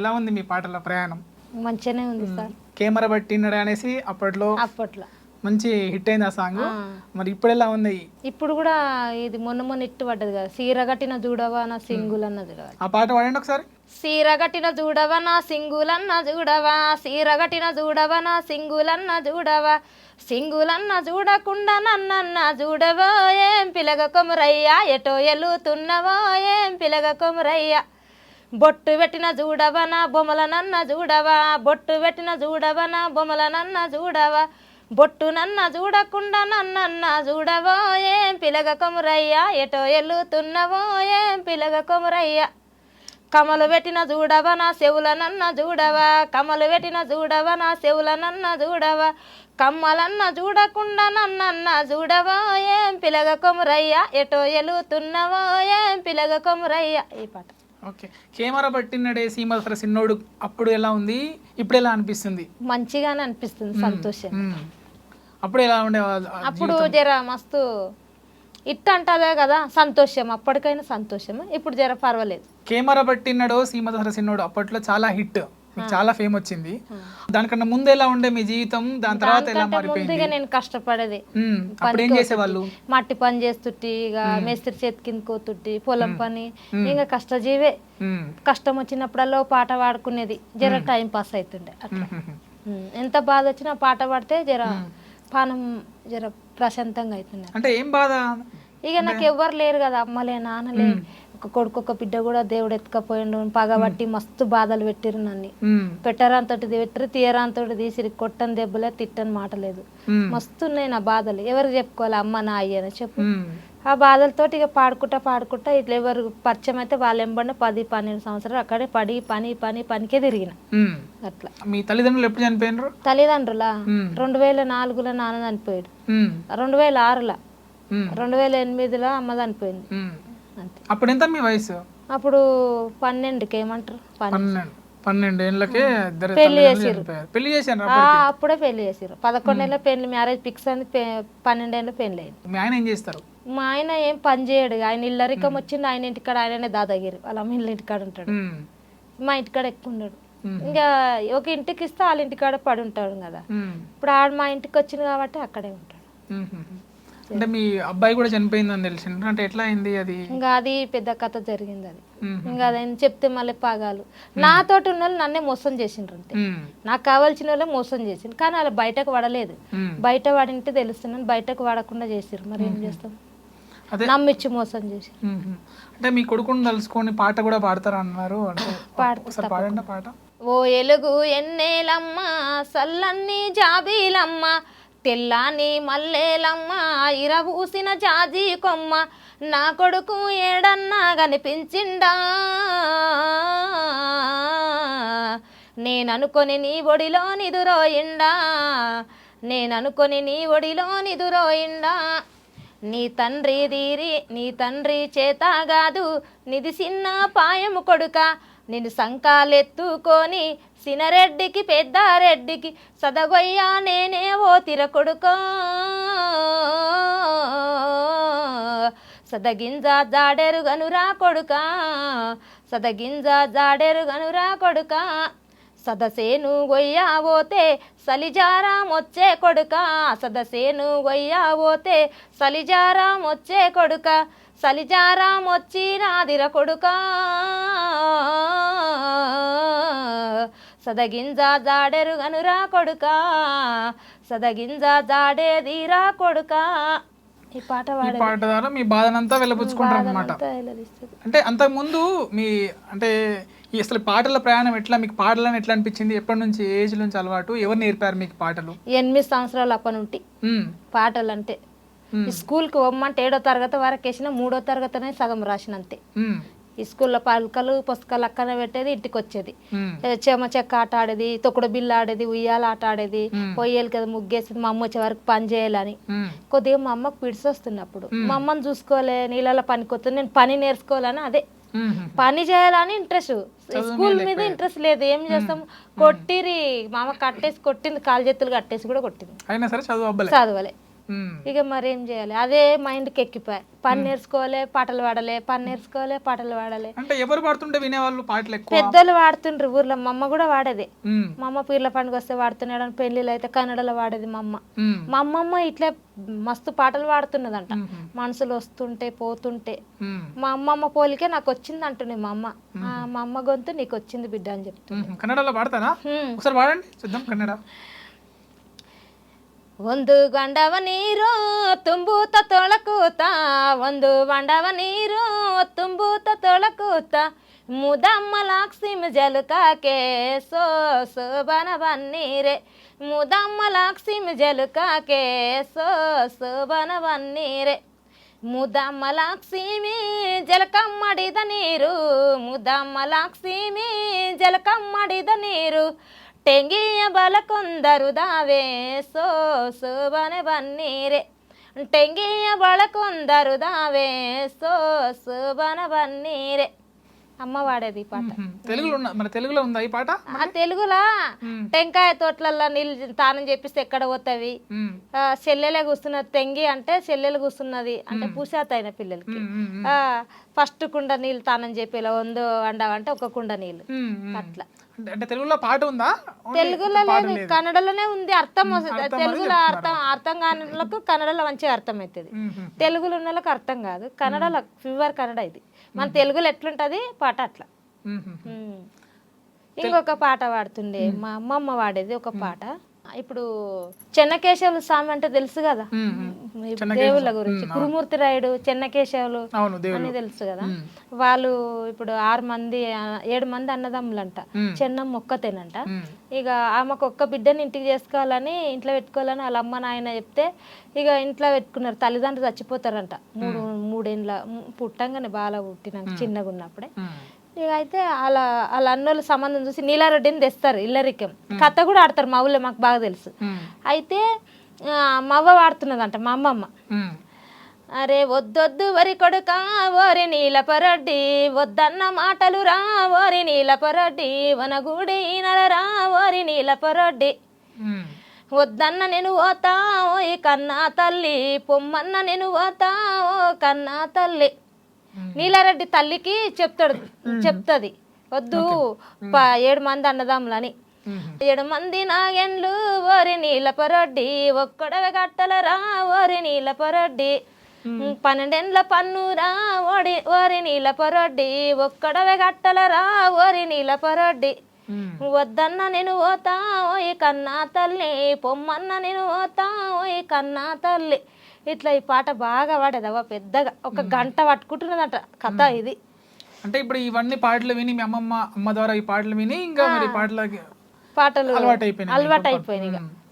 ఎలా ఉంది మీ పాటల ప్రయాణం? మంచిగానే ఉంది సార్. కెమెరా పట్టినడే అనేసి అప్పట్లో మంచి హిట్ అయింది ఆ సాంగ్. మరి ఇప్పుడు ఎలా ఉంది? ఇప్పుడు కూడా ఇది మొన్న ఇట్టు పడ్డది కదా, సీరగట్టిన చూడవా నా సింగులన్న చూడవా. ఆ పాట పాడండి ఒకసారి. సీరగట్టిన చూడవా నా సింగులన్న చూడవా, సీరగట్టిన చూడవా నా సింగులన్న చూడవా, సింగులన్న చూడకుండా నన్నన్న చూడవో ఏం పిలగ కొమురయ్యా, ఎటో ఎల్లుతున్నవో ఏం పిలగ కొమురయ్యా. బొట్టు పెట్టిన చూడవన బొమ్మలనన్న చూడవా, బొట్టు పెట్టిన చూడవన బొమ్మలనన్న చూడవా, బొట్టు నన్న చూడకుండా నన్నన్న చూడవో ఏం పిలగ కొమురయ్యా, ఎటో ఎల్లుతున్నవో ఏం పిలగ కొమురయ్యా. కమలు పెట్టిన చూడవా నా చెవులనన్న చూడవా, కమలు పెట్టిన చూడవా నా చెవులనన్న చూడవా, కమ్మలన్న చూడకుండా నన్నన్న చూడవో ఏం పిలగ కొమురయ్యా, ఎటో ఎల్లుతున్నవో ఏం పిలగ కొమురయ్యా. ఈ పాట. ఓకే. కెమెరా పట్టినడే సీమసర సిన్నోడు అప్పుడు ఎలా ఉంది, ఇప్పుడు ఎలా అనిపిస్తుంది? మంచిగానే అనిపిస్తుంది, సంతోషం. అప్పుడు ఎలా ఉండే? అప్పుడు జర మస్తు ఇట్ అంటదే కదా సంతోషం, అప్పటికైనా సంతోషం. ఇప్పుడు జర పర్వాలేదు. కెమెరా పట్టినడో సీమసర సిన్నోడు అప్పట్లో చాలా హిట్, చాలా ఫేమ్ వచ్చింది. దానికన్నా ముందు ఎలా ఉండే మీ జీవితం, దాని తర్వాత ఎలా మారిపోయింది? ముందుగా నేను కష్టపడేది. అప్పుడు ఏం చేసేవాళ్ళు? మట్టి పని చేస్తుంటే, ఇక మేస్త్రి చేతి కింద కోతుంటే, పొలం పని, ఇంకా కష్టజీవే. కష్టం వచ్చినప్పుడల్లా పాట పాడుకునేది, జర టైం పాస్ అవుతుండే అట్లా. ఎంత బాధ వచ్చినా పాట పాడితే జర పానం జర ప్రశాంతంగా అవుతుండే. అంటే ఏం బాధ? ఇక నాకు ఎవ్వరు లేరు కదా, అమ్మలే నాన్నలే, ఒక కొడుకు ఒక బిడ్డ కూడా దేవుడు ఎత్తుకపోయిండు. పగబట్టి మస్తు బాధలు పెట్టిరు నన్ను. పెట్టరాంతోటి పెట్టిరు, తీయరాంతోటి తీసిరు, కొట్టని దెబ్బలే, తిట్టని మాట లేదు. మస్తు ఉన్నాయి నా బాధలు. ఎవరు చెప్పుకోవాలి, అమ్మ నా అయ్యని చెప్పు. ఆ బాధలతోటి ఇక పాడుకుంటా ఇట్లా ఎవరు పరిచయం అయితే వాళ్ళు ఎంబడిన 10-12 సంవత్సరాలు అక్కడే పనికే తిరిగిన. అట్లా. మీ తల్లిదండ్రులు ఎప్పుడు చనిపోయినారు? తల్లిదండ్రులా 2004లో నాన్న చనిపోయాడు, 2006లో, 2008లో అమ్మ చనిపోయింది. అంతే. అప్పుడు ఎంత మీ వయసు? అప్పుడు 12కి ఏమంటారు, 12 ఏళ్ళకే పెళ్లి చేసిరు. పెళ్లి చేశారు అప్పుడే పెళ్లి చేసిరు. 11 ఏళ్ళ పెళ్లి, మ్యారేజ్ ఫిక్స్ అయింది. 12 ఏళ్ళ పెళ్లి అయింది. మీ ఆయన ఏం చేస్తారు? మా ఆయన ఏం పని చేయడు. ఆయన ఇల్లరికం వచ్చింది, ఆయన ఇంటికాడ ఆయననే దాదాగిరి, వాళ్ళ అమ్మ ఇళ్ళ ఇంటికాడ ఉంటాడు. మా ఇంటికాడ ఎక్కువ ఉండడు. ఇంకా ఒక ఇంటికి ఇస్తే వాళ్ళ ఇంటికాడ పడి ఉంటాడు కదా. ఇప్పుడు ఆడ మా ఇంటికి వచ్చింది కాబట్టి అక్కడే ఉంటాడు. అంటే మీ అబ్బాయి కూడా చనిపోయిందని తెలిసింది, అంటే ఎట్లా అయింది అది? ఇంకా అది పెద్ద కథ జరిగింది అది. ఇంకా అదేం చెప్తే మళ్ళీ పాగాలు. నాతోటి ఉన్న వాళ్ళు నన్నే మోసం చేసిండ్రు. అంతే, నాకు కావాల్సిన వాళ్ళే మోసం చేసిండ్రు. కానీ వాళ్ళు బయటకు పడలేదు. బయట పడింటే తెలుస్తున్నాను, బయటకు పడకుండా చేసిర్రు. మరి ఏం చేస్తాం, నమ్మిచ్చి మోసం చేసి. అంటే మీ కొడుకుని తలుసుకొని పాట కూడా పాడతారు అన్నారు, పాడండి పాట. ఓ ఎలుగు ఎన్నేలమ్మ, సల్లన్ని జాబీలమ్మ, తెల్లాని మల్లేలమ్మ, ఇరవూసిన జాజీ కొమ్మ, నా కొడుకు ఏడన్నా కనిపించిండా, నేననుకొని నీ ఒడిలో నిదురోయిండా, నేననుకొని నీ ఒడిలో నిదురోయిండా. నీ తండ్రి చేత కాదు నిది చిన్న పాయము కొడుక, నేను సంకాలెత్తుకొని సినరెడ్డికి పెద్దారెడ్డికి సదగొయ్యా నేనే ఓ తిర కొడుకో, సదగింజ జాడెరు గనురా కొడుక, సదగింజ జాడెరు గనురా కొడుక, సదసేను గొయ్యావోతే సలిజారామొచ్చే కొడుక, సదసేను గొయ్యావోతే సలిజారామొచ్చే కొడుక, సలిజారామొచ్చి నాదిర కొడుక, సదగింజ జాడెరు గనురా కొడుక, సదగింజ జాడేదిరా కొడుక. ఈ పాట ద్వారా మీ బాధనంతా వెళ్ళపుచ్చుకుంటారు అన్నమాట. అంటే అంతకు ముందు మీ అంటే అసలు పాటల ప్రయాణం ఎట్లా, మీకు పాటలను ఎట్లా అనిపించింది? ఎప్పటి నుంచి, ఏజ్ నుంచి అలవాటు? ఎవరు నేర్పారు మీకు పాటలు? 8 సంవత్సరాలు అప్పటి నుండి పాటలు అంటే. స్కూల్కి పోమ్మంటే 7వ తరగతి వరకు వేసిన, 3వ తరగతినే సగం రాసినంతే. ఈ స్కూల్లో పలకలు పుస్తకాలు అక్కనే పెట్టేది, ఇంటికి వచ్చేది. చెమ చెక్క ఆట ఆడేది, తొక్కుడు బిల్ల ఆడేది, ఉయ్యాల ఆట ఆడేది, పొయ్యేలు కదా ముగ్గేసేది. మా అమ్మ వచ్చే వరకు పని చేయాలని. కొద్దిగా మా అమ్మకు పిడిసి వస్తున్నప్పుడు మా అమ్మని చూసుకోలే, నీళ్ళలో పనికొస్తుంది, నేను పని నేర్చుకోవాలని, అదే పని చేయాలని ఇంట్రెస్ట్. స్కూల్ మీద ఇంట్రెస్ట్ లేదు. ఏం చేస్తాం, కొట్టిరి మా అమ్మ, కట్టేసి కొట్టింది, కాలు చేతులు కట్టేసి కూడా కొట్టింది. చదవలే. ఉమ్, ఇక మరేం చేయాలి, అదే మైండ్కి ఎక్కిపోయి పని నేర్చుకోవాలి పాటలు పాడాలి, పని నేర్చుకోవాలి పాటలు పాడాలి. అంటే ఎవరు పాడుతుంటే వినేవాళ్ళు పాటలు ఎక్కువ? పెద్దలు వాడుతుండ్రు ఊర్లో, మా అమ్మ కూడా వాడేది. ఉమ్, మా అమ్మ పీర్ల పండుగ వస్తే వాడుతున్నాడు, పెళ్ళిళ్ళు అయితే కన్నడలో వాడేది మా అమ్మ. ఉమ్, మా అమ్మమ్మ ఇట్లా మస్తు పాటలు పాడుతున్నదంట, ఉమ్, మనుషులు వస్తుంటే పోతుంటే. ఉమ్, మా అమ్మమ్మ పోలికే నాకు వచ్చింది అంటుంది మా అమ్మ. మా అమ్మ గొంతు నీకు వచ్చింది బిడ్డ అని చెప్తుంది. కన్నడలో పాడతారా? ఒకసారి పాడండి చూద్దాం కన్నడ. ಒಂದು ಗಂಡವ ನೀರು ತುಂಬೂತ ತೊಳಕೂತ, ಒಂದು ಬಂಡವ ನೀರು ತುಂಬೂತ ತೊಳಕೂತ, ಮುದಮ್ಮ ಲಾಕ್ಸಿಮ್ ಜಲುಕಾಕೆ ಸೋ ಸೋಬನ ಬನ್ನೀರೆ, ಮುದಮ್ಮ ಲಾಕ್ಸಿಮ್ ಜಲುಕಾಕೆ ಸೋ ಸೋಬನ ಬನ್ನೀರೆ. ಮುದಮ್ಮ ಲಾಕ್ಸಿಮಿ ಜಲಕಮ್ಮಡಿದ ನೀರು, ಮುದಮ್ಮ ಲಾಕ್ಸಿಮಿ ಜಲಕಮ್ಮಡಿದ ನೀರು, ಟೆಂಗಿಯ ಬಲಕೊಂದರು ದಾವೆ ಸೋ ಸೋಬನೆ ಬನ್ನೀರೆ, ಟೆಂಗಿಯ ಬಲಕೊಂದರು దావే సో సోబన బన్నీరే. అమ్మ వాడేది ఈ పాట. తెలుగులో మన తెలుగులో ఉందా ఈ పాట? ఆ తెలుగులా టెంకాయ తోటలలో నీళ్ళు తానం చేపిస్తే ఎక్కడ పోతావి, చెల్లెలే కూస్తున్నది, తెంగి అంటే చెల్లెలు కూస్తున్నది అంటే పూసాత అయిన పిల్లలకి ఫస్ట్ కుండ నీళ్ళు తానం చెప్పేలా, వందో వండవంటే ఒక కుండ నీళ్ళు అట్లా. అంటే తెలుగులో పాట ఉందా? తెలుగులో లేదు, కన్నడలోనే ఉంది. అర్థం తెలుగులో అర్థం కాని వాళ్ళకు కన్నడలో మంచిగా అర్థం అవుతుంది, తెలుగులో ఉన్న వాళ్ళకి అర్థం కాదు. కన్నడలో ప్యూర్ కన్నడ ఇది, మన తెలుగులో ఎట్లుంటది పాట అట్లా. ఇంకొక పాట పాడుతుండే మా అమ్మమ్మ వాడేది ఒక పాట. ఇప్పుడు చెన్నకేశవులు స్వామి అంటే తెలుసు కదా, దేవుళ్ళ గురించి. కురుమూర్తి రాయుడు చెన్నకేశవులు అని తెలుసు కదా. వాళ్ళు ఇప్పుడు 7 మంది అన్నదమ్ములంట, చెన్నమ్మ ఒక్కతేనంట. ఇక ఆమెకు ఒక్క బిడ్డని ఇంటికి చేసుకోవాలని, ఇంట్లో పెట్టుకోవాలని వాళ్ళ అమ్మ నాయన చెప్తే ఇక ఇంట్లో పెట్టుకున్నారు. తల్లిదండ్రులు చచ్చిపోతారంట 3 ఏండ్ల పుట్టంగానే, బాగా పుట్టినాక చిన్నగా ఉన్నప్పుడే. ఇక అయితే వాళ్ళ అన్నోళ్ళ సంబంధం చూసి నీలారెడ్డిని తెస్తారు, ఇల్లరికం కథ కూడా ఆడతారు మా ఊళ్ళో, మాకు బాగా తెలుసు. అయితే మవ్వ వాడుతున్నదంట మా అమ్మమ్మ. అరే వద్దొద్దు వరి కొడుక ఓరి నీలపరడ్డి, వద్దన్న మాటలు రా ఓరి నీలపరడ్డి, వనగూడి నలరా ఓరి నీలపరడ్డి, వద్దన్న నేను పోతా ఓ కన్నా తల్లి, పొమ్మన్న నేను పోతా ఓ కన్నా తల్లి. నీలారెడ్డి తల్లికి చెప్తది వద్దు 7 మంది అన్నదమ్ములని. 7 మంది నాగెండ్లు ఓరి నీలపరడ్డి, ఒక్కడవే గట్టలరా ఓరి నీలపరడ్డి, 12 ఏండ్ల పన్నురా ఓరి నీలపరడ్డి, ఒక్కడవే గట్టలరా ఓరి నీలపరడ్డి, వద్దన్న నేను పోతా ఓ కన్నా తల్లి, పొమ్మన్న నేను పోతా ఓ కన్నా తల్లి. ఇట్లా ఈ పాట బాగా పాడేదవ్వ, పెద్దగా 1 గంట పట్టుకుంటున్నదట కథ ఇది. అంటే ఇప్పుడు ఇవన్నీ పాటలు విని మీ అమ్మ ద్వారా ఈ పాటలు విని ఇంకా మరి పాటలు అలవాటు అయిపోయినాయి.